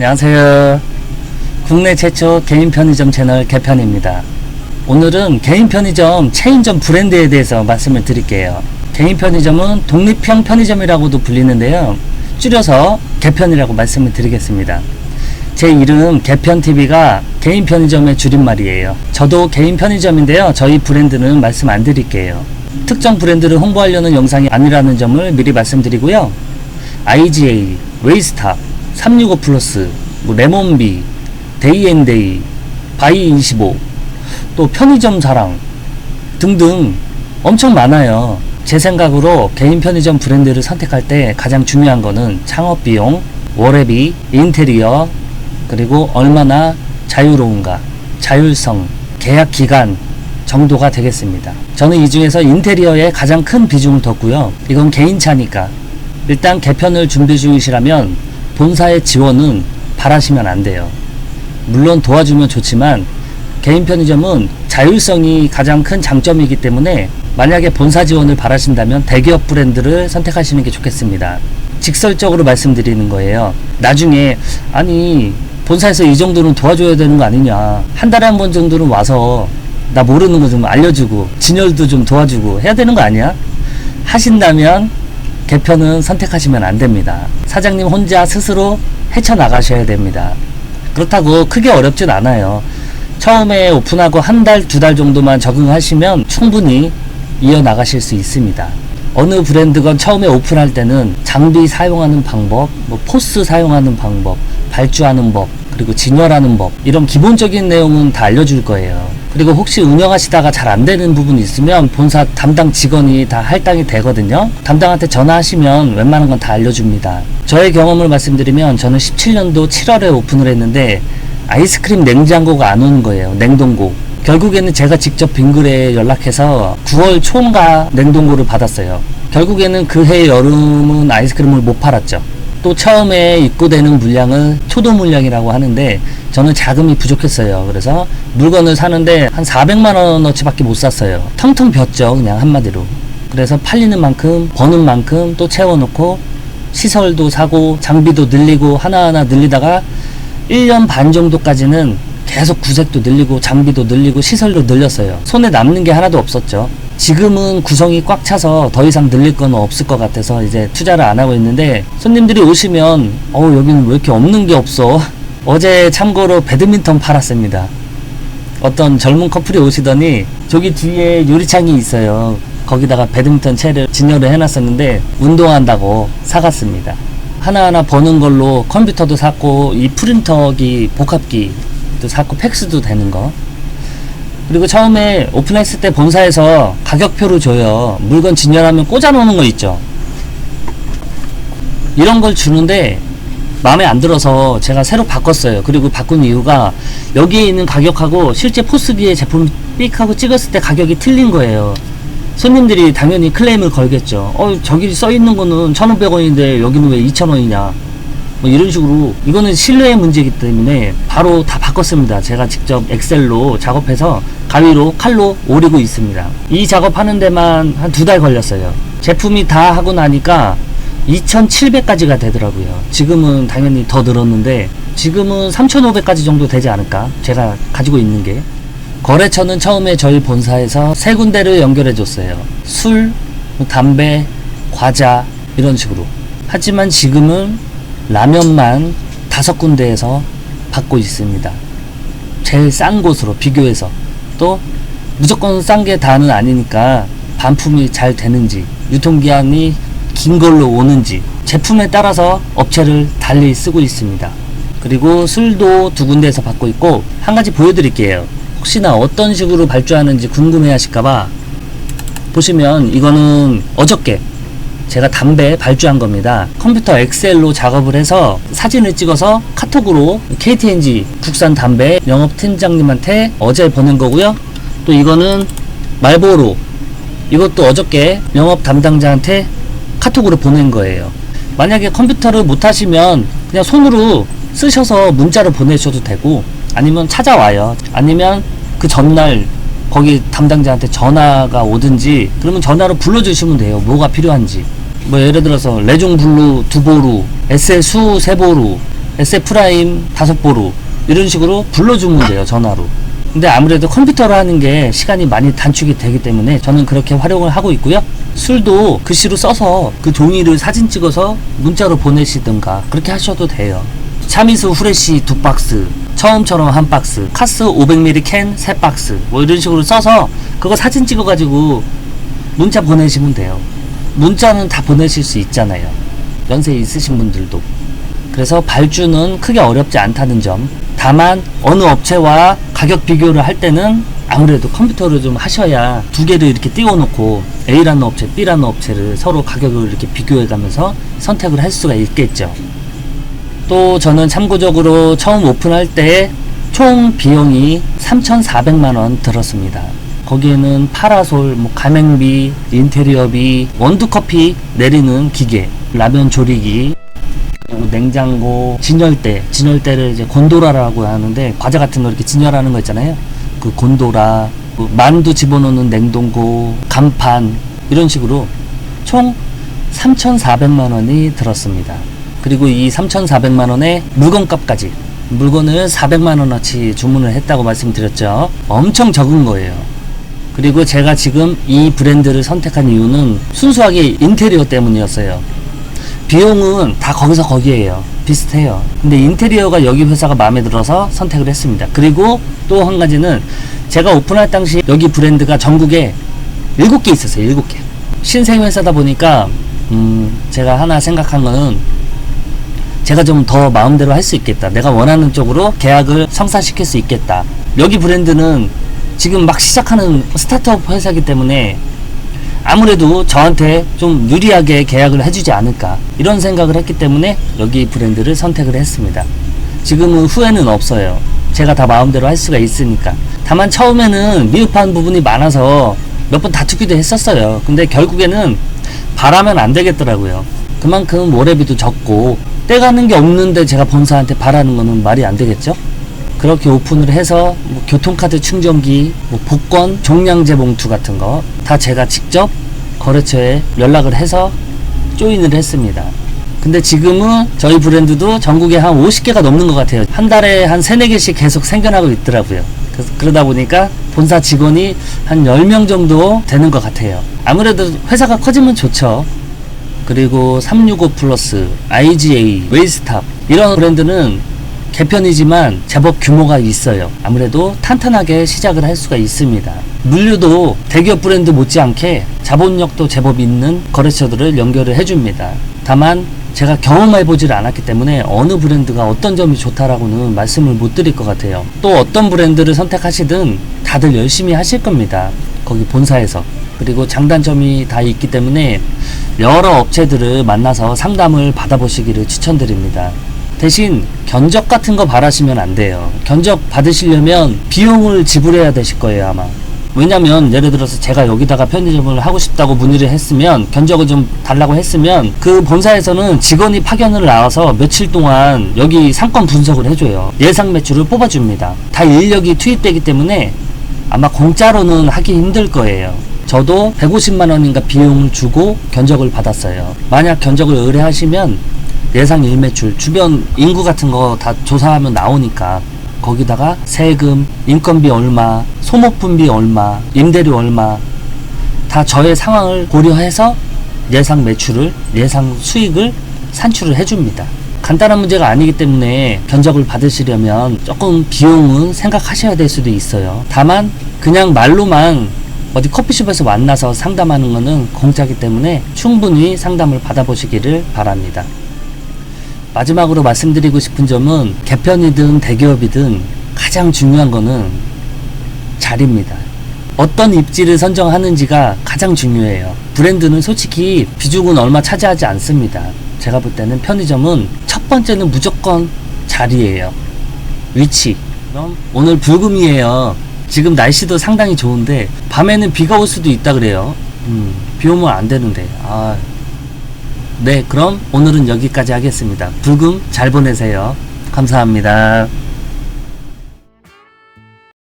안녕하세요. 국내 최초 개인 편의점 채널 개편입니다. 오늘은 개인 편의점 체인점 브랜드에 대해서 말씀을 드릴게요. 개인 편의점은 독립형 편의점이라고도 불리는데요. 줄여서 개편이라고 말씀을 드리겠습니다. 제 이름 개편TV가 개인 편의점의 줄임말이에요. 저도 개인 편의점인데요. 저희 브랜드는 말씀 안 드릴게요. 특정 브랜드를 홍보하려는 영상이 아니라는 점을 미리 말씀드리고요. IGA, 웨이스탑, 365플러스, 레몬비, 데이앤데이, 바이25, 또 편의점 사랑 등등 엄청 많아요. 제 생각으로 개인 편의점 브랜드를 선택할 때 가장 중요한 거는 창업비용, 월회비, 인테리어, 그리고 얼마나 자유로운가, 자율성, 계약 기간 정도가 되겠습니다. 저는 이 중에서 인테리어에 가장 큰 비중을 뒀고요. 이건 개인차니까 일단 개편을 준비 중이시라면 본사의 지원은 바라시면 안 돼요. 물론 도와주면 좋지만 개인 편의점은 자율성이 가장 큰 장점이기 때문에 만약에 본사 지원을 바라신다면 대기업 브랜드를 선택하시는 게 좋겠습니다. 직설적으로 말씀드리는 거예요. 나중에 아니 본사에서 이 정도는 도와줘야 되는 거 아니냐, 한 달에 한 번 정도는 와서 나 모르는 거 좀 알려주고 진열도 좀 도와주고 해야 되는 거 아니야? 하신다면 개편은 선택하시면 안 됩니다. 사장님 혼자 스스로 헤쳐나가셔야 됩니다. 그렇다고 크게 어렵진 않아요. 처음에 오픈하고 한 달, 두 달 정도만 적응하시면 충분히 이어나가실 수 있습니다. 어느 브랜드건 처음에 오픈할 때는 장비 사용하는 방법, 포스 사용하는 방법, 발주하는 법, 그리고 진열하는 법, 이런 기본적인 내용은 다 알려줄 거예요. 그리고 혹시 운영하시다가 잘 안되는 부분이 있으면 본사 담당 직원이 다 할당이 되거든요. 담당한테 전화하시면 웬만한 건 다 알려줍니다. 저의 경험을 말씀드리면 저는 17년도 7월에 오픈을 했는데 아이스크림 냉장고가 안 오는 거예요. 냉동고. 결국에는 제가 직접 빙그레에 연락해서 9월 초인가 냉동고를 받았어요. 결국에는 그 해 여름은 아이스크림을 못 팔았죠. 또 처음에 입고되는 물량은 초도 물량이라고 하는데 저는 자금이 부족했어요. 그래서 물건을 사는데 한 400만원어치 밖에 못 샀어요. 텅텅 비었죠, 그냥 한마디로. 그래서 팔리는 만큼 버는 만큼 또 채워놓고 시설도 사고 장비도 늘리고 하나하나 늘리다가 1년 반 정도까지는 계속 구색도 늘리고 장비도 늘리고 시설도 늘렸어요. 손에 남는 게 하나도 없었죠. 지금은 구성이 꽉 차서 더 이상 늘릴 건 없을 것 같아서 이제 투자를 안 하고 있는데, 손님들이 오시면 여기는 왜 이렇게 없는 게 없어? 어제 참고로 배드민턴 팔았습니다. 어떤 젊은 커플이 오시더니 저기 뒤에 유리창이 있어요. 거기다가 배드민턴 채를 진열을 해놨었는데 운동한다고 사갔습니다. 하나하나 버는 걸로 컴퓨터도 샀고 이 프린터기 복합기도 샀고 팩스도 되는 거. 그리고 처음에 오픈했을 때 본사에서 가격표를 줘요. 물건 진열하면 꽂아놓는 거 있죠. 이런 걸 주는데 마음에 안 들어서 제가 새로 바꿨어요. 그리고 바꾼 이유가 여기에 있는 가격하고 실제 포스기에 제품 삑 하고 찍었을 때 가격이 틀린 거예요. 손님들이 당연히 클레임을 걸겠죠. 저기 써있는 거는 1,500원인데 여기는 왜 2,000원이냐, 뭐 이런 식으로. 이거는 신뢰의 문제이기 때문에 바로 다 바꿨습니다. 제가 직접 엑셀로 작업해서 가위로 칼로 오리고 있습니다. 이 작업하는 데만 한 2달 걸렸어요. 제품이 다 하고 나니까 2,700까지가 되더라고요. 지금은 당연히 더 늘었는데 지금은 3,500까지 정도 되지 않을까, 제가 가지고 있는 게. 거래처는 처음에 저희 본사에서 3군데를 연결해 줬어요. 술, 담배, 과자 이런 식으로. 하지만 지금은 라면만 5군데에서 받고 있습니다. 제일 싼 곳으로 비교해서. 또 무조건 싼 게 다는 아니니까 반품이 잘 되는지, 유통기한이 긴 걸로 오는지 제품에 따라서 업체를 달리 쓰고 있습니다. 그리고 술도 2군데에서 받고 있고, 한 가지 보여드릴게요. 혹시나 어떤 식으로 발주하는지 궁금해 하실까봐. 보시면 이거는 어저께 제가 담배 발주한 겁니다. 컴퓨터 엑셀로 작업을 해서 사진을 찍어서 카톡으로 KTNG 국산 담배 영업팀장님한테 어제 보낸 거고요. 또 이거는 말보로, 이것도 어저께 영업 담당자한테 카톡으로 보낸 거예요. 만약에 컴퓨터를 못 하시면 그냥 손으로 쓰셔서 문자로 보내셔도 되고, 아니면 찾아와요. 아니면 그 전날 거기 담당자한테 전화가 오든지, 그러면 전화로 불러주시면 돼요. 뭐가 필요한지. 뭐 예를 들어서 레종블루 2보루, SL 수 3보루, S프라임 5보루 이런 식으로 불러주면 돼요, 전화로. 근데 아무래도 컴퓨터로 하는 게 시간이 많이 단축이 되기 때문에 저는 그렇게 활용을 하고 있고요. 술도 글씨로 써서 그 종이를 사진 찍어서 문자로 보내시든가 그렇게 하셔도 돼요. 차미수 후레쉬 2박스, 처음처럼 1박스, 카스 500ml 캔 3박스 뭐 이런 식으로 써서 그거 사진 찍어가지고 문자 보내시면 돼요. 문자는 다 보내실 수 있잖아요, 연세 있으신 분들도. 그래서 발주는 크게 어렵지 않다는 점. 다만 어느 업체와 가격 비교를 할 때는 아무래도 컴퓨터를 좀 하셔야 두 개를 이렇게 띄워놓고 A라는 업체, B라는 업체를 서로 가격을 이렇게 비교해가면서 선택을 할 수가 있겠죠. 또 저는 참고적으로 처음 오픈할 때 총 비용이 3,400만원 들었습니다. 거기에는 파라솔, 뭐 가맹비, 인테리어비, 원두커피 내리는 기계, 라면 조리기, 냉장고, 진열대를 이제 곤도라라고 하는데 과자 같은 거 이렇게 진열하는 거 있잖아요. 그 곤도라, 만두 집어넣는 냉동고, 간판 이런 식으로 총 3,400만원이 들었습니다. 그리고 이 3,400만원에 물건값까지, 물건을 400만원어치 주문을 했다고 말씀드렸죠. 엄청 적은 거예요. 그리고 제가 지금 이 브랜드를 선택한 이유는 순수하게 인테리어 때문이었어요. 비용은 다 거기서 거기에요. 비슷해요. 근데 인테리어가 여기 회사가 마음에 들어서 선택을 했습니다. 그리고 또 한 가지는 제가 오픈할 당시 여기 브랜드가 전국에 7개 있었어요. 7개. 신생 회사다 보니까 제가 하나 생각한 거는 제가 좀 더 마음대로 할 수 있겠다. 내가 원하는 쪽으로 계약을 성사시킬 수 있겠다. 여기 브랜드는 지금 막 시작하는 스타트업 회사이기 때문에 아무래도 저한테 좀 유리하게 계약을 해주지 않을까 이런 생각을 했기 때문에 여기 브랜드를 선택을 했습니다. 지금은 후회는 없어요. 제가 다 마음대로 할 수가 있으니까. 다만 처음에는 미흡한 부분이 많아서 몇 번 다투기도 했었어요. 근데 결국에는 바라면 안 되겠더라고요. 그만큼 모래비도 적고 떼가는 게 없는데 제가 본사한테 바라는 거는 말이 안 되겠죠. 그렇게 오픈을 해서 뭐 교통카드 충전기, 뭐 복권, 종량제 봉투 같은 거 다 제가 직접 거래처에 연락을 해서 조인을 했습니다. 근데 지금은 저희 브랜드도 전국에 한 50개가 넘는 것 같아요. 한 달에 한 3, 4개씩 계속 생겨나고 있더라고요. 그러다 보니까 본사 직원이 한 10명 정도 되는 것 같아요. 아무래도 회사가 커지면 좋죠. 그리고 365 플러스, IGA, 웨이스탑 이런 브랜드는 개편이지만 제법 규모가 있어요. 아무래도 탄탄하게 시작을 할 수가 있습니다. 물류도 대기업 브랜드 못지않게 자본력도 제법 있는 거래처들을 연결을 해줍니다. 다만 제가 경험해보질 않았기 때문에 어느 브랜드가 어떤 점이 좋다라고는 말씀을 못 드릴 것 같아요. 또 어떤 브랜드를 선택하시든 다들 열심히 하실 겁니다. 거기 본사에서. 그리고 장단점이 다 있기 때문에 여러 업체들을 만나서 상담을 받아보시기를 추천드립니다. 대신 견적 같은 거 바라시면 안 돼요. 견적 받으시려면 비용을 지불해야 되실 거예요, 아마. 왜냐면 예를 들어서 제가 여기다가 편의점을 하고 싶다고 문의를 했으면, 견적을 좀 달라고 했으면 그 본사에서는 직원이 파견을 나와서 며칠 동안 여기 상권 분석을 해줘요. 예상 매출을 뽑아줍니다. 다 인력이 투입되기 때문에 아마 공짜로는 하기 힘들 거예요. 저도 150만 원인가 비용을 주고 견적을 받았어요. 만약 견적을 의뢰하시면 예상 일매출, 주변 인구 같은 거 다 조사하면 나오니까 거기다가 세금, 인건비 얼마, 소모품비 얼마, 임대료 얼마 다 저의 상황을 고려해서 예상 매출을, 예상 수익을 산출을 해줍니다. 간단한 문제가 아니기 때문에 견적을 받으시려면 조금 비용은 생각하셔야 될 수도 있어요. 다만 그냥 말로만 어디 커피숍에서 만나서 상담하는 거는 공짜기 때문에 충분히 상담을 받아보시기를 바랍니다. 마지막으로 말씀드리고 싶은 점은 개편이든 대기업이든 가장 중요한 거는 자리입니다. 어떤 입지를 선정하는지가 가장 중요해요. 브랜드는 솔직히 비중은 얼마 차지하지 않습니다. 제가 볼 때는 편의점은 첫 번째는 무조건 자리예요. 위치. 그럼 오늘 불금이에요. 지금 날씨도 상당히 좋은데 밤에는 비가 올 수도 있다 그래요. 비 오면 안 되는데. 네, 그럼 오늘은 여기까지 하겠습니다. 불금 잘 보내세요. 감사합니다.